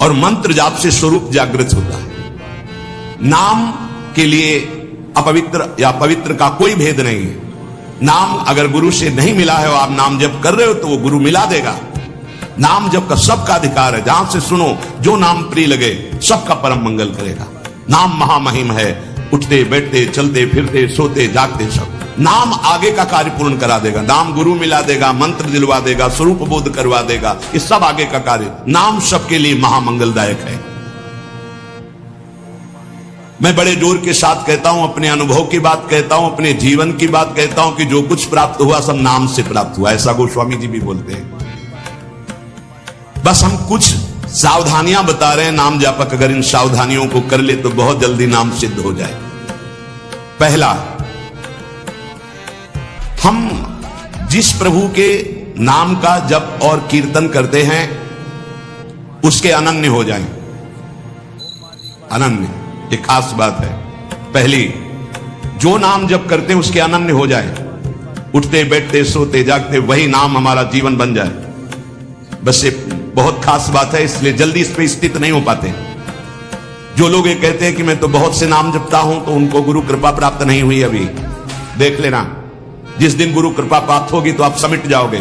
और मंत्र जाप से स्वरूप जागृत होता है। नाम के लिए अपवित्र या पवित्र का कोई भेद नहीं है। नाम अगर गुरु से नहीं मिला है और आप नाम जप कर रहे हो तो वो गुरु मिला देगा। नाम जप का सबका अधिकार है, जहां से सुनो जो नाम प्रिय लगे सबका परम मंगल करेगा। नाम महामहिम है, उठते बैठते चलते फिरते सोते जागते सब नाम आगे का कार्य पूर्ण करा देगा। नाम गुरु मिला देगा, मंत्र दिलवा देगा, स्वरूप बोध करवा देगा, ये सब आगे का कार्य। नाम सबके लिए महामंगलदायक है। मैं बड़े जोर के साथ कहता हूं, अपने अनुभव की बात कहता हूं, अपने जीवन की बात कहता हूं कि जो कुछ प्राप्त हुआ सब नाम से प्राप्त हुआ। ऐसा गोस्वामी जी भी बोलते हैं। बस हम कुछ सावधानियां बता रहे हैं। नाम जापक अगर इन सावधानियों को कर ले तो बहुत जल्दी नाम सिद्ध हो जाए। पहला, हम जिस प्रभु के नाम का जप और कीर्तन करते हैं उसके अनन्य हो जाएं। अनन्य एक खास बात है। पहली, जो नाम जप करते हैं उसके अनन्य हो जाए। उठते बैठते सोते जागते वही नाम हमारा जीवन बन जाए। बस ये बहुत खास बात है, इसलिए जल्दी इस पे स्थित नहीं हो पाते। जो लोग ये कहते हैं कि मैं तो बहुत से नाम जपता हूं, तो उनको गुरु कृपा प्राप्त नहीं हुई अभी। देख लेना, जिस दिन गुरु कृपा प्राप्त होगी तो आप समिट जाओगे।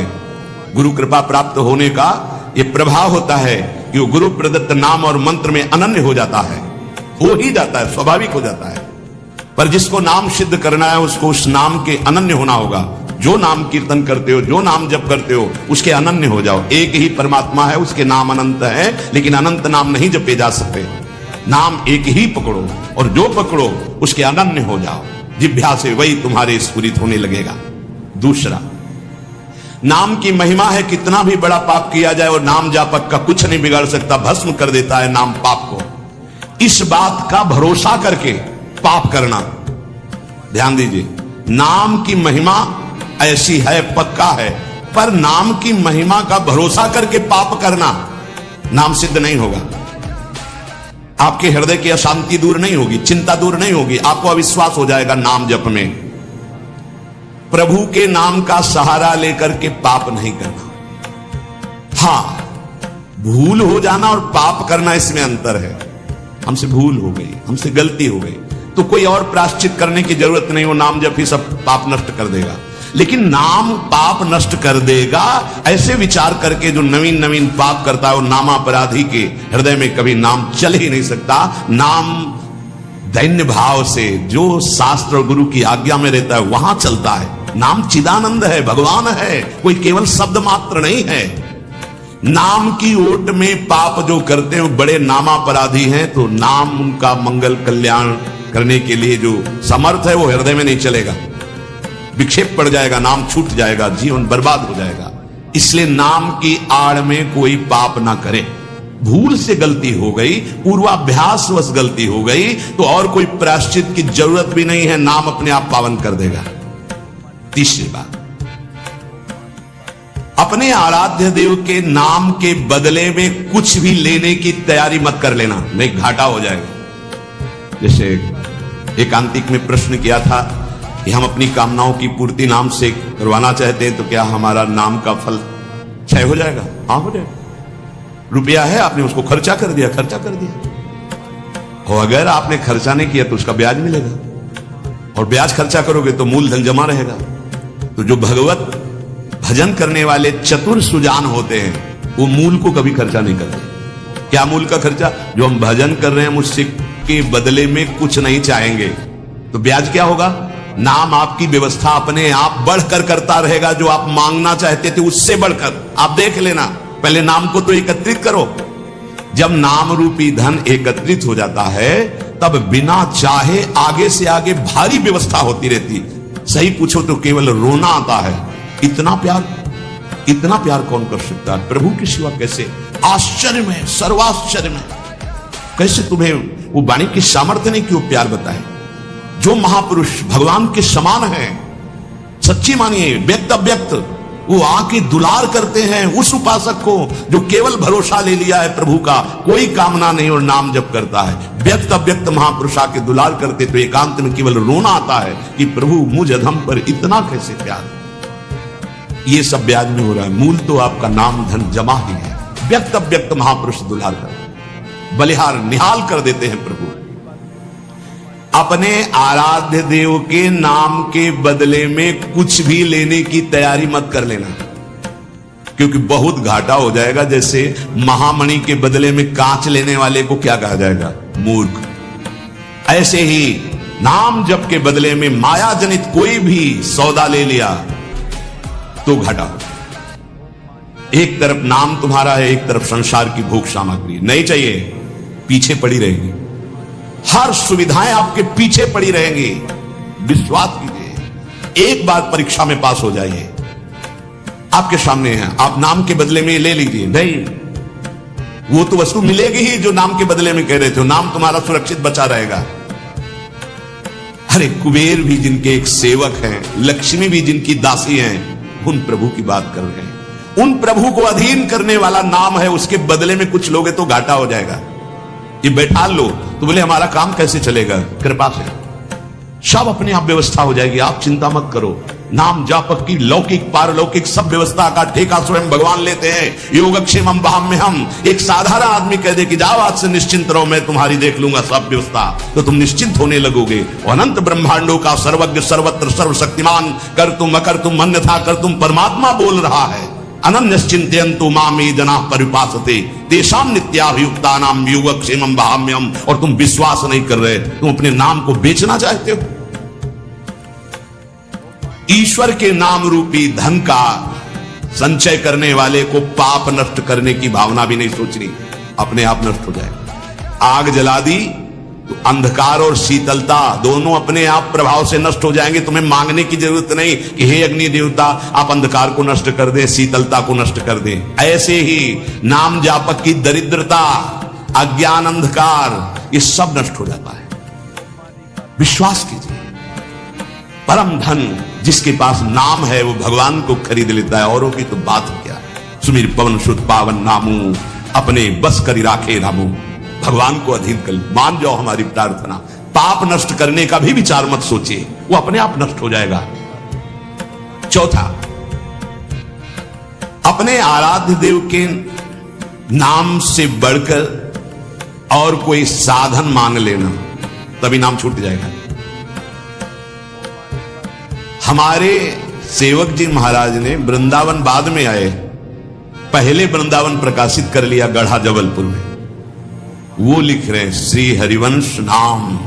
गुरु कृपा प्राप्त होने का ये प्रभाव होता है कि वो गुरु प्रदत्त नाम और मंत्र में अनन्य हो जाता है। हो ही जाता है, स्वाभाविक हो जाता है। पर जिसको नाम सिद्ध करना है उसको उस नाम के अनन्य होना होगा। जो नाम कीर्तन करते हो, जो नाम जप करते हो, उसके अनन्य हो जाओ। एक ही परमात्मा है, उसके नाम अनंत है, लेकिन अनंत नाम नहीं जपे जा सकते। नाम एक ही पकड़ो और जो पकड़ो उसके अनन्य हो जाओ। जिह्वा से वही तुम्हारे स्फुरित होने लगेगा। दूसरा, नाम की महिमा है। कितना भी बड़ा पाप किया जाए और नाम जापक का कुछ नहीं बिगाड़ सकता, भस्म कर देता है नाम पाप को। इस बात का भरोसा करके पाप करना, ध्यान दीजिए, नाम की महिमा ऐसी है, पक्का है, पर नाम की महिमा का भरोसा करके पाप करना नाम सिद्ध नहीं होगा। आपके हृदय की अशांति दूर नहीं होगी, चिंता दूर नहीं होगी, आपको अविश्वास हो जाएगा नाम जप में। प्रभु के नाम का सहारा लेकर के पाप नहीं करना। हां, भूल हो जाना और पाप करना, इसमें अंतर है। हमसे भूल हो गई, हमसे गलती हो गई, तो कोई और प्रायश्चित करने की जरूरत नहीं। वो नाम जप ही सब पाप नष्ट कर देगा। लेकिन नाम पाप नष्ट कर देगा ऐसे विचार करके जो नवीन नवीन पाप करता है, वो नामापराधी के हृदय में कभी नाम चल ही नहीं सकता। नाम दैन्य भाव से जो शास्त्र और गुरु की आज्ञा में रहता है वहां चलता है। नाम चिदानंद है, भगवान है, कोई केवल शब्द मात्र नहीं है। नाम की ओट में पाप जो करते हैं बड़े नामापराधी हैं, तो नाम उनका मंगल कल्याण करने के लिए जो समर्थ है वो हृदय में नहीं चलेगा, विक्षेप पड़ जाएगा, नाम छूट जाएगा, जीवन बर्बाद हो जाएगा। इसलिए नाम की आड़ में कोई पाप ना करे। भूल से गलती हो गई, पूर्वाभ्यासवश गलती हो गई, तो और कोई प्रायश्चित की जरूरत भी नहीं है, नाम अपने आप पावन कर देगा। तीसरी बात, अपने आराध्य देव के नाम के बदले में कुछ भी लेने की तैयारी मत कर लेना, नहीं घाटा हो जाएगा। जैसे एकांतिक में प्रश्न किया था कि हम अपनी कामनाओं की पूर्ति नाम से करवाना चाहते हैं, तो क्या हमारा नाम का फल क्षय हो जाएगा? हाँ, हो जाएगा। रुपया है, आपने उसको खर्चा कर दिया, और अगर आपने खर्चा नहीं किया तो उसका ब्याज मिलेगा, और ब्याज खर्चा करोगे तो मूलधन जमा रहेगा। तो जो भगवत भजन करने वाले चतुर सुजान होते हैं वो मूल को कभी खर्चा नहीं करते। क्या मूल का खर्चा? जो हम भजन कर रहे हैं मुझसे के बदले में कुछ नहीं चाहेंगे, तो ब्याज क्या होगा? नाम आपकी व्यवस्था अपने आप बढ़कर करता रहेगा। जो आप मांगना चाहते थे उससे बढ़कर। आप देख लेना, पहले नाम को तो एकत्रित करो। जब नाम रूपी धन एकत्रित हो जाता है तब बिना चाहे आगे से आगे भारी व्यवस्था होती रहती। सही पूछो तो केवल रोना आता है। इतना प्यार कौन कर सकता है प्रभु के सिवा? कैसे? आश्चर्य में, सर्वाश्चर्य में। कैसे तुम्हें वो वाणी की सामर्थ्य नहीं कि वो प्यार बताए? जो महापुरुष भगवान के समान है, सच्ची मानिए, व्यक्त अव्यक्त, वो आके दुलार करते हैं उस उपासक को जो केवल भरोसा ले लिया है प्रभु का, कोई कामना नहीं और नाम जप करता है। व्यक्त अव्यक्त महापुरुष आके दुलार करते तो एकांत में केवल रोना आता है कि प्रभु मुझ अधम पर इतना कैसे प्यार। ये सब ब्याज में हो रहा है, मूल तो आपका नाम धन जमा ही है। व्यक्त अव्यक्त महापुरुष दुलार कर। बलिहार निहाल कर देते हैं प्रभु। अपने आराध्य देव के नाम के बदले में कुछ भी लेने की तैयारी मत कर लेना, क्योंकि बहुत घाटा हो जाएगा। जैसे महामणि के बदले में कांच लेने वाले को क्या कहा जाएगा? मूर्ख। ऐसे ही नाम जप के बदले में माया जनित कोई भी सौदा ले लिया तो घाटा हो। एक तरफ नाम तुम्हारा है, एक तरफ संसार की भोग सामग्री नहीं चाहिए, पीछे पड़ी रहेगी। हर सुविधाएं आपके पीछे पड़ी रहेंगी। विश्वास कीजिए, एक बार परीक्षा में पास हो जाइए, आपके सामने है, आप नाम के बदले में ले लीजिए। नहीं, वो तो वस्तु मिलेगी ही जो नाम के बदले में कह रहे थे। नाम तुम्हारा सुरक्षित बचा रहेगा। अरे कुबेर भी जिनके एक सेवक हैं, लक्ष्मी भी जिनकी दासी हैं, उन प्रभु की बात कर रहे हैं। उन प्रभु को अधीन करने वाला नाम है, उसके बदले में कुछ लोगे तो घाटा हो जाएगा। ये बैठा लो तो बोले हमारा काम कैसे चलेगा? कृपा से सब अपने आप व्यवस्था हो जाएगी, आप चिंता मत करो। नाम जापक की लौकिक पारलौकिक सब व्यवस्था का ठेका स्वयं भगवान लेते हैं। योगक्षेमम वहाम्यहम्। एक साधारण आदमी कह दे कि जाओ आज से निश्चिंत रहो, मैं तुम्हारी देख लूंगा सब व्यवस्था, तो तुम निश्चिंत होने लगोगे। अनंत ब्रह्मांडों का सर्वज्ञ सर्वत्र सर्वशक्तिमान कर तुम अकर तुम अन्यथा कर तुम परमात्मा बोल रहा है। अनन्यश्चिन्तयन्तु मामे जनाः परिपासते तेषां नित्याभियुक्तानां योगक्षेमं वहाम्यहम्। और तुम विश्वास नहीं कर रहे, तुम अपने नाम को बेचना चाहते हो। ईश्वर के नाम रूपी धन का संचय करने वाले को पाप नष्ट करने की भावना भी नहीं सोचनी, अपने आप नष्ट हो जाएगा। आग जला दी तो अंधकार और शीतलता दोनों अपने आप प्रभाव से नष्ट हो जाएंगे। तुम्हें मांगने की जरूरत नहीं कि हे अग्नि देवता आप अंधकार को नष्ट कर दें, शीतलता को नष्ट कर दें। ऐसे ही नाम जापक की दरिद्रता, अज्ञान, अंधकार, ये सब नष्ट हो जाता है। विश्वास कीजिए, परम धन जिसके पास नाम है वो भगवान को खरीद लेता है, औरों की तो बात क्या। सुमिर पवन सुत पावन नामू अपने बस करी राखे रामू। भगवान को अधीन कर मान जाओ हमारी प्रार्थना। पाप नष्ट करने का भी विचार मत सोचिए, वो अपने आप नष्ट हो जाएगा। चौथा, अपने आराध्य देव के नाम से बढ़कर और कोई साधन मांग लेना, तभी नाम छूट जाएगा। हमारे सेवक जी महाराज ने वृंदावन बाद में आए, पहले वृंदावन प्रकाशित कर लिया गढ़ा जबलपुर में। वो लिख रहे हैं श्री हरिवंश नाम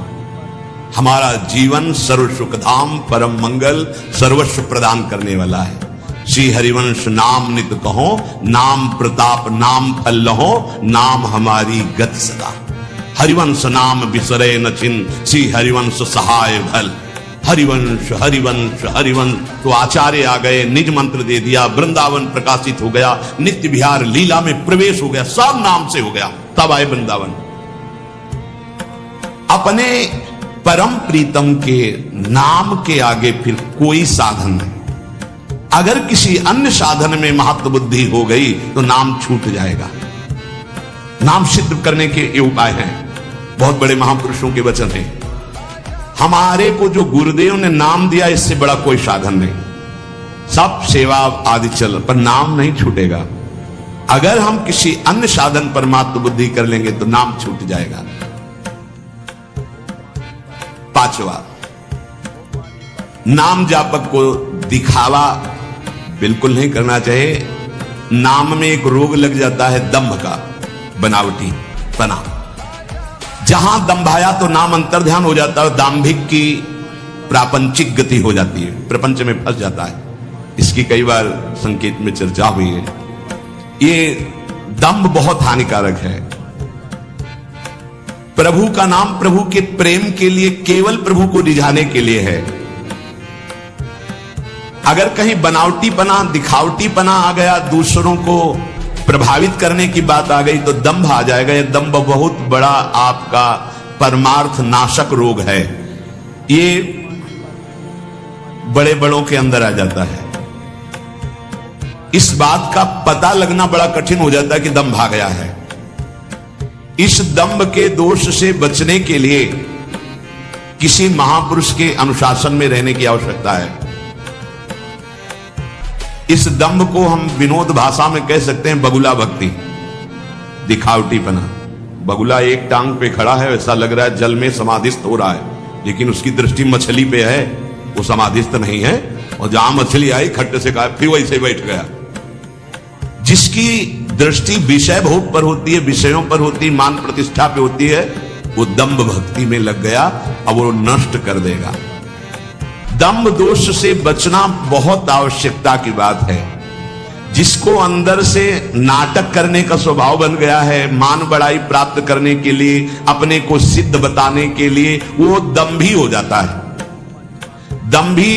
हमारा जीवन सर्व सुखधाम परम मंगल सर्वस्व प्रदान करने वाला है। श्री हरिवंश नाम नित कहो, नाम प्रताप नाम फल लहो, नाम हमारी गत सदा। हरिवंश नाम बिसरे न छिन, श्री हरिवंश सहाय भल। हरिवंश हरिवंश हरिवंश। तो आचार्य आ गए, निज मंत्र दे दिया, वृंदावन प्रकाशित हो गया, नित्य विहार लीला में प्रवेश हो गया, सब नाम से हो गया। तब आए वृंदावन। अपने परम प्रीतम के नाम के आगे फिर कोई साधन नहीं। अगर किसी अन्य साधन में महत्व बुद्धि हो गई तो नाम छूट जाएगा। नाम सिद्ध करने के ये उपाय हैं, बहुत बड़े महापुरुषों के वचन हैं। हमारे को जो गुरुदेव ने नाम दिया, इससे बड़ा कोई साधन नहीं। सब सेवा आदि चल, पर नाम नहीं छूटेगा। अगर हम किसी अन्य साधन पर मात्र बुद्धि कर लेंगे तो नाम छूट जाएगा। पांचवा, नाम जापक को दिखावा बिल्कुल नहीं करना चाहिए। नाम में एक रोग लग जाता है दंभ का, बनावटी पना। जहां दंभाया तो नाम अंतर्ध्यान हो जाता है, दाम्भिक की प्रापंचिक गति हो जाती है, प्रपंच में फंस जाता है। इसकी कई बार संकेत में चर्चा हुई है। ये दंभ बहुत हानिकारक है। प्रभु का नाम प्रभु के प्रेम के लिए, केवल प्रभु को रिझाने के लिए है। अगर कहीं बनावटीपना दिखावटीपना आ गया, दूसरों को प्रभावित करने की बात आ गई तो दंभ आ जाएगा। यह दंभ बहुत बड़ा आपका परमार्थ नाशक रोग है। ये बड़े बड़ों के अंदर आ जाता है। इस बात का पता लगना बड़ा कठिन हो जाता है कि दंभ आ गया है। इस दंभ के दोष से बचने के लिए किसी महापुरुष के अनुशासन में रहने की आवश्यकता है। इस दंभ को हम विनोद भाषा में कह सकते हैं बगुला भक्ति, दिखावटीपना। बगुला एक टांग पे खड़ा है, ऐसा लग रहा है जल में समाधिस्थ हो रहा है, लेकिन उसकी दृष्टि मछली पे है, वो समाधिस्थ नहीं है। और जहां मछली आई खट्टे से कहा, फिर वैसे ही बैठ गया। जिसकी दृष्टि विषय भोग पर होती है, विषयों पर होती है, मान प्रतिष्ठा पे होती है, वो दंभ भक्ति में लग गया, अब वो नष्ट कर देगा। दंभ दोष से बचना बहुत आवश्यकता की बात है। जिसको अंदर से नाटक करने का स्वभाव बन गया है, मान बड़ाई प्राप्त करने के लिए, अपने को सिद्ध बताने के लिए, वो दंभी हो जाता है। दंभी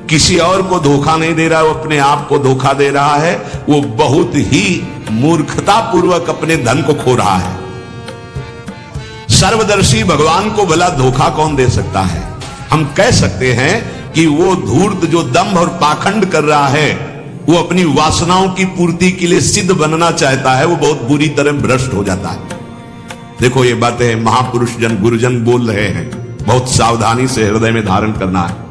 किसी और को धोखा नहीं दे रहा है, वो अपने आप को धोखा दे रहा है। वो बहुत ही मूर्खता पूर्वक अपने धन को खो रहा है। सर्वदर्शी भगवान को भला धोखा कौन दे सकता है? हम कह सकते हैं कि वो धूर्त जो दंभ और पाखंड कर रहा है, वो अपनी वासनाओं की पूर्ति के लिए सिद्ध बनना चाहता है, वो बहुत बुरी तरह भ्रष्ट हो जाता है। देखो ये बातें महापुरुष जन गुरुजन बोल रहे हैं, बहुत सावधानी से हृदय में धारण करना है।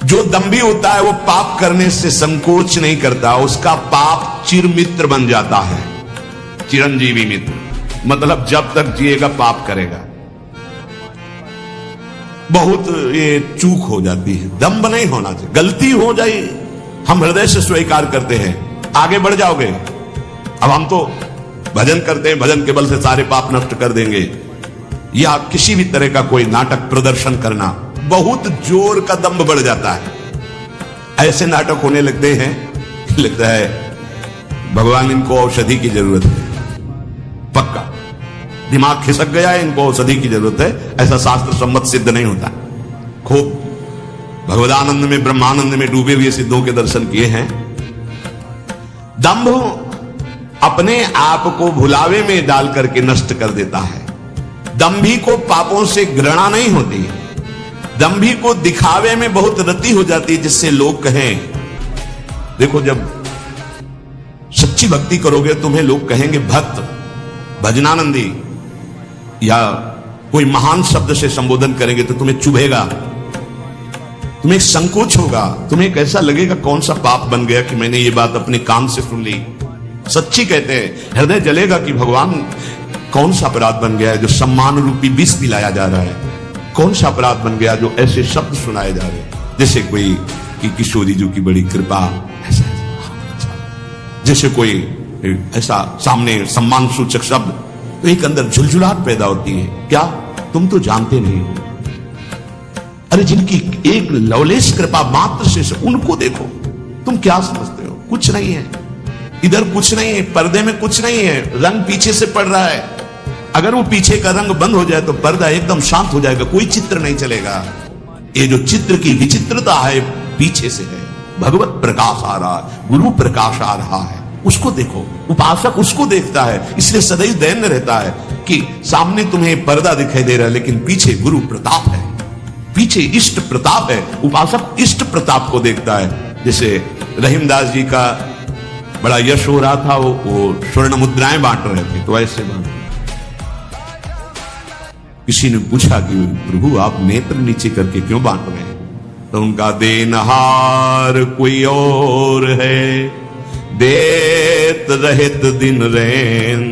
जो दंभी होता है वो पाप करने से संकोच नहीं करता, उसका पाप चिरमित्र बन जाता है, चिरंजीवी मित्र, मतलब जब तक जिएगा पाप करेगा। बहुत ये चूक हो जाती है, दंभ नहीं होना चाहिए। गलती हो जाए हम हृदय से स्वीकार करते हैं, आगे बढ़ जाओगे। अब हम तो भजन करते हैं, भजन के बल से सारे पाप नष्ट कर देंगे, या किसी भी तरह का कोई नाटक प्रदर्शन करना, बहुत जोर का दंभ बढ़ जाता है। ऐसे नाटक होने लगते हैं, लगता है भगवान इनको औषधि की जरूरत है, पक्का दिमाग खिसक गया है, इनको औषधि की जरूरत है। ऐसा शास्त्र सम्मत सिद्ध नहीं होता। खूब भगवदानंद में, ब्रह्मानंद में डूबे हुए सिद्धों के दर्शन किए हैं। दंभ अपने आप को भुलावे में डाल करके नष्ट कर देता है। दंभी को पापों से घृणा नहीं होती है, दंभी को दिखावे में बहुत रति हो जाती है, जिससे लोग कहें, देखो जब सच्ची भक्ति करोगे तुम्हें लोग कहेंगे भक्त, भजनानंदी, या कोई महान शब्द से संबोधन करेंगे तो तुम्हें चुभेगा, तुम्हें एक संकोच होगा, तुम्हें कैसा लगेगा कौन सा पाप बन गया कि मैंने ये बात अपने कान से सुन ली। सच्ची कहते हैं, हृदय जलेगा कि भगवान कौन सा अपराध बन गया है जो सम्मान रूपी विष पिलाया जा रहा है, कौन सा अपराध बन गया जो ऐसे शब्द सुनाए जा रहे हैं, जैसे कोई कि किशोरी जी की बड़ी कृपा, ऐसा जैसे कोई ऐसा सामने सम्मान सूचक शब्द, तो एक अंदर झुलझुलाहट पैदा होती है। क्या तुम तो जानते नहीं हो? अरे जिनकी एक लवलेश कृपा मात्र से उनको देखो, तुम क्या समझते हो? कुछ नहीं है, इधर कुछ नहीं है, पर्दे में कुछ नहीं है, रंग पीछे से पड़ रहा है। अगर वो पीछे का रंग बंद हो जाए तो पर्दा एकदम शांत हो जाएगा, कोई चित्र नहीं चलेगा। ये जो चित्र की विचित्रता है पीछे से है। भगवत प्रकाश आ रहा है, गुरु प्रकाश आ रहा है, उसको देखो। उपासक उसको देखता है, इसलिए सदैव दैन्य रहता है कि सामने तुम्हें पर्दा दिखाई दे रहा है लेकिन पीछे गुरु प्रताप है, पीछे इष्ट प्रताप है। उपासक इष्ट प्रताप को देखता है। जैसे रहीमदास जी का बड़ा यश हो रहा था, वो स्वर्ण मुद्राएं बांट रहे थे, तो ऐसे बांट, किसी ने पूछा कि प्रभु आप नेत्र नीचे करके क्यों बांट रहे हैं? तो उनका देनहार कोई और है, देत रहित दिन रैन,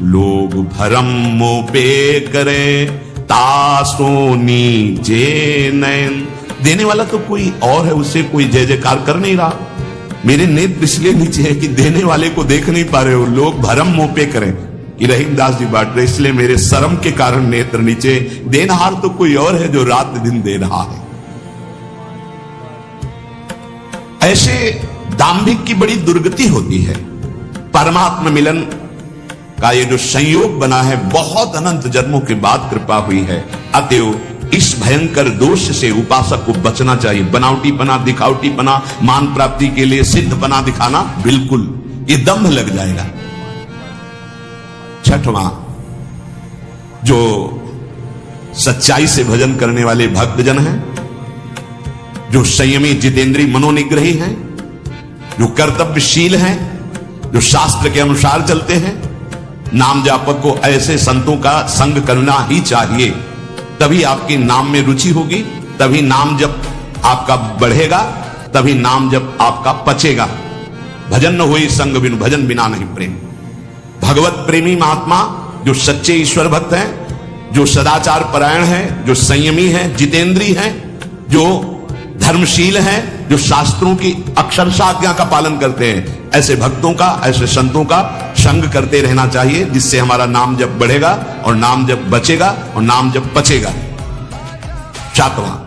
लोग भरम मोह पे करें, तासो नीचे नैन। देने वाला तो कोई और है, उससे कोई जय जयकार कर नहीं रहा। मेरे नेत्र इसलिए नीचे है कि देने वाले को देख नहीं पा रहे हो, लोग भरम मोह पे करें कि रहीमदास जी बांट रहे, इसलिए मेरे शर्म के कारण नेत्र नीचे। देनहार तो कोई और है जो रात दिन दे रहा है। ऐसे दाम्भिक की बड़ी दुर्गति होती है। परमात्मा मिलन का ये जो संयोग बना है, बहुत अनंत जन्मों के बाद कृपा हुई है। अतएव इस भयंकर दोष से उपासक को बचना चाहिए। बनावटीपना, दिखावटीपना, मान प्राप्ति के लिए सिद्ध बना दिखाना, बिल्कुल ये दंभ लग जाएगा। छठवां, जो सच्चाई से भजन करने वाले भक्तजन हैं, जो संयमी जितेंद्रीय मनोनिग्रही हैं, जो कर्तव्यशील हैं, जो शास्त्र के अनुसार चलते हैं, नाम जापक को ऐसे संतों का संग करना ही चाहिए। तभी आपकी नाम में रुचि होगी, तभी नाम जप आपका बढ़ेगा, तभी नाम जप आपका पचेगा। भजन न हुई संग बिनु, भजन बिना नहीं प्रेम। भगवत प्रेमी महात्मा जो सच्चे ईश्वर भक्त हैं, जो सदाचार परायण हैं, जो संयमी हैं, जितेंद्री हैं, जो धर्मशील हैं, जो शास्त्रों की अक्षरशः आज्ञा का पालन करते हैं, ऐसे भक्तों का, ऐसे संतों का संग करते रहना चाहिए, जिससे हमारा नाम जप बढ़ेगा और नाम जप बचेगा और नाम जप बचेगा। छात्रा,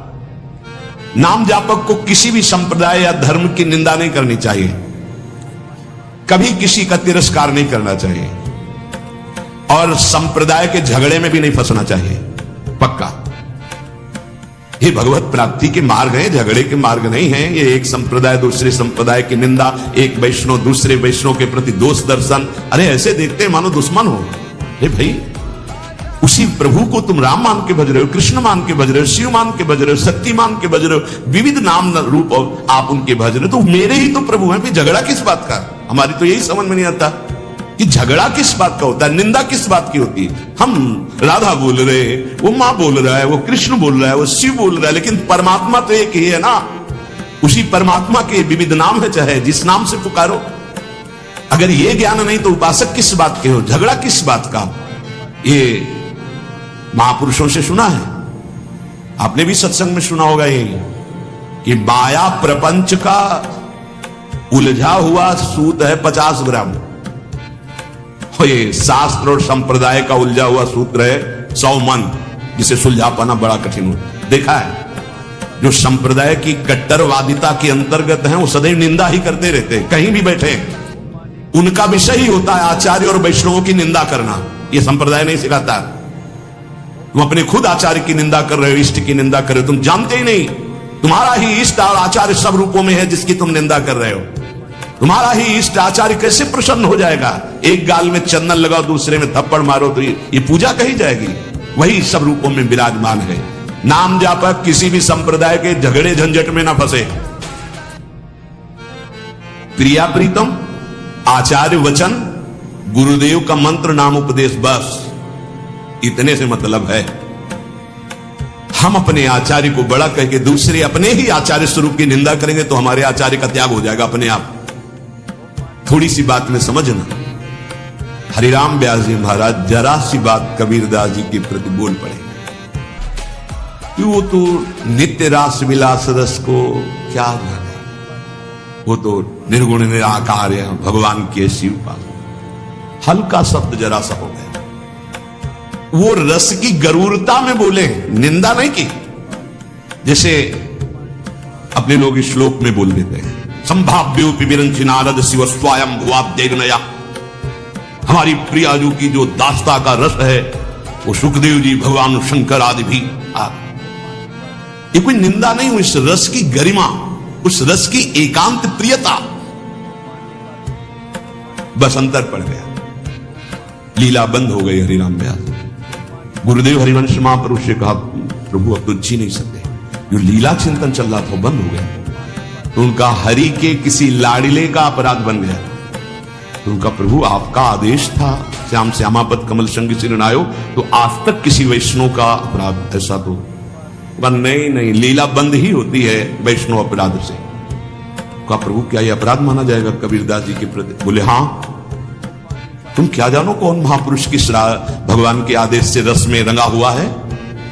नाम जापक को किसी भी संप्रदाय या धर्म की निंदा नहीं करनी चाहिए, कभी किसी का तिरस्कार नहीं करना चाहिए और संप्रदाय के झगड़े में भी नहीं फंसना चाहिए। पक्का ये भगवत प्राप्ति के मार्ग हैं, झगड़े के मार्ग नहीं हैं। ये एक संप्रदाय दूसरे संप्रदाय की निंदा, एक वैष्णव दूसरे वैष्णव के प्रति दोष दर्शन, अरे ऐसे देखते हैं मानो दुश्मन हो। अरे भाई, उसी प्रभु को तुम राम मान के भज रहे हो, कृष्ण मान के भज रहे हो, शिव मान के भज रहे हो, शक्ति मान के भज रहे हो, विविध नाम रूप आप उनके भज रहे हो, तो मेरे ही तो प्रभु हैं, फिर झगड़ा किस बात का? हमारी तो यही समझ में नहीं आता कि झगड़ा किस बात का होता है, निंदा किस बात की होती है। हम राधा बोल रहे हैं, वो मां बोल रहा है, वो कृष्ण बोल रहा है, वो शिव बोल रहा है, लेकिन परमात्मा तो एक ही है ना। उसी परमात्मा के विविध नाम है, चाहे जिस नाम से पुकारो। अगर ये ज्ञान नहीं तो उपासक किस बात के हो, झगड़ा किस बात का? ये महापुरुषों से सुना है, आपने भी सत्संग में सुना होगा ये कि माया प्रपंच का उलझा हुआ सूत है 50 ग्राम। ये शास्त्र और संप्रदाय का उलझा हुआ सूत्र है 100 मन, जिसे सुलझा पाना बड़ा कठिन हो। देखा है, जो संप्रदाय की कट्टरवादिता के अंतर्गत हैं वो सदैव निंदा ही करते रहते हैं, कहीं भी बैठे उनका विषय ही होता है आचार्य और वैष्णवों की निंदा करना। ये संप्रदाय नहीं सिखाता। तुम अपने खुद आचार्य की निंदा कर रहे हो, इष्ट की निंदा कर रहे हो, तुम जानते ही नहीं तुम्हारा ही इष्ट और आचार्य सब रूपों में है जिसकी तुम निंदा कर रहे हो। तुम्हारा ही इष्ट आचार्य कैसे प्रसन्न हो जाएगा? एक गाल में चंदन लगाओ, दूसरे में थप्पड़ मारो तो ये पूजा कही जाएगी? वही सब रूपों में विराजमान है। नाम जापक किसी भी संप्रदाय के झगड़े झंझट में ना फंसे। प्रिया प्रीतम, आचार्य वचन, गुरुदेव का मंत्र, नाम उपदेश, बस इतने से मतलब है। हम अपने आचार्य को बड़ा कह के दूसरे अपने ही आचार्य स्वरूप की निंदा करेंगे तो हमारे आचार्य का त्याग हो जाएगा अपने आप। थोड़ी सी बात में समझना, हरिराम व्यास जी महाराज जरा सी बात कबीरदास जी के प्रति बोल पड़े कि वो तो नित्य रास विलास रस को क्या जाने, वो तो निर्गुण निराकार है, भगवान के शिव पास। हल्का शब्द जरा सा हो गया, वो रस की गरूरता में बोले, निंदा नहीं की। जैसे अपने लोग इस श्लोक में बोल देते हैं, संभाव्योपि विरंचि नारद शिव स्वयं भुवाब्देग्नया। हमारी प्रियाजू की जो दास्ता का रस है वो सुखदेव जी, भगवान शंकर आदि भी। ये कोई निंदा नहीं, उस रस की गरिमा, उस रस की एकांत प्रियता, बस अंतर पड़ गया। लीला बंद हो गई हरिराम व्यास। गुरुदेव हरिवंश महापुरुष से कहा, प्रभु अब तो जी नहीं सकते, जो लीला चिंतन चल रहा था बंद हो गया। तो उनका हरि के किसी लाड़िले का अपराध बन गया। तो उनका, प्रभु आपका आदेश था श्याम श्यामापद कमल संग सिरनायो, तो आज तक किसी वैष्णव का अपराध ऐसा तो नहीं, नहीं, लीला बंद ही होती है वैष्णव अपराध से। कहा, प्रभु क्या यह अपराध माना जाएगा कबीरदास जी के प्रति? बोले हाँ। तुम क्या जानो कौन महापुरुष किस भगवान के आदेश से रस में रंगा हुआ है?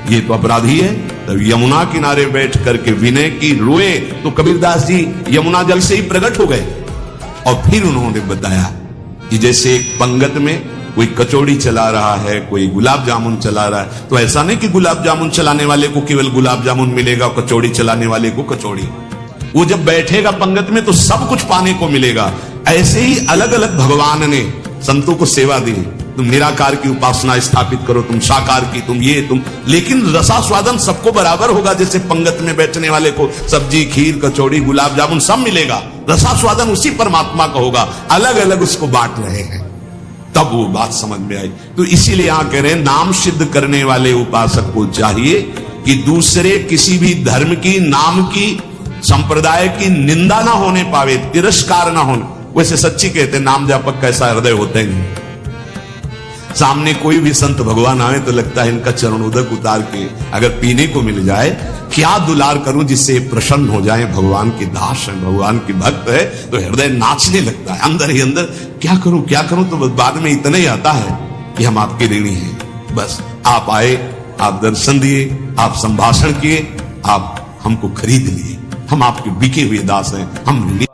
ये तो अपराधी है। तब यमुना किनारे बैठ करके विनय की रोए तो कबीरदास जी यमुना जल से ही प्रकट हो गए। और फिर उन्होंने बताया कि जैसे एक पंगत में कोई कचौड़ी चला रहा है, कोई गुलाब जामुन चला रहा है, तो ऐसा नहीं कि गुलाब जामुन चलाने वाले को केवल गुलाब जामुन मिलेगा, कचौड़ी चलाने वाले को कचौड़ी। वो जब बैठेगा पंगत में तो सब कुछ पाने को मिलेगा। ऐसे ही अलग अलग भगवान ने संतों को सेवा दी। तुम निराकार की उपासना स्थापित करो, तुम साकार की, तुम ये तुम, लेकिन रसास्वादन सबको बराबर होगा। जैसे पंगत में बैठने वाले को सब्जी, खीर, कचौड़ी, गुलाब जामुन सब मिलेगा, रसास्वादन उसी परमात्मा का होगा। अलग अलग उसको बांट रहे हैं, तब वो बात समझ में आई। तो इसीलिए यहां कह रहे हैं, नाम सिद्ध करने वाले उपासक को चाहिए कि दूसरे किसी भी धर्म की, नाम की, संप्रदाय की निंदा ना होने पावे, तिरस्कार ना होने। वैसे सच्ची कहते हैं, नाम जापक कैसा हृदय होते हैं। सामने कोई भी संत भगवान आए तो लगता है इनका चरणोदक उतार के अगर पीने को मिल जाए, क्या दुलार करूं जिससे प्रसन्न हो जाए। भगवान के दास है, भगवान की भक्त है, तो हृदय नाचने लगता है अंदर ही अंदर। क्या करूं, तो बाद में इतना ही आता है कि हम आपके ऋणी हैं। बस आप आए, आप दर्शन दिए, आप संभाषण किए, आप हमको खरीद लिए, हम आपके बिके हुए दास हैं, हम ऋणी।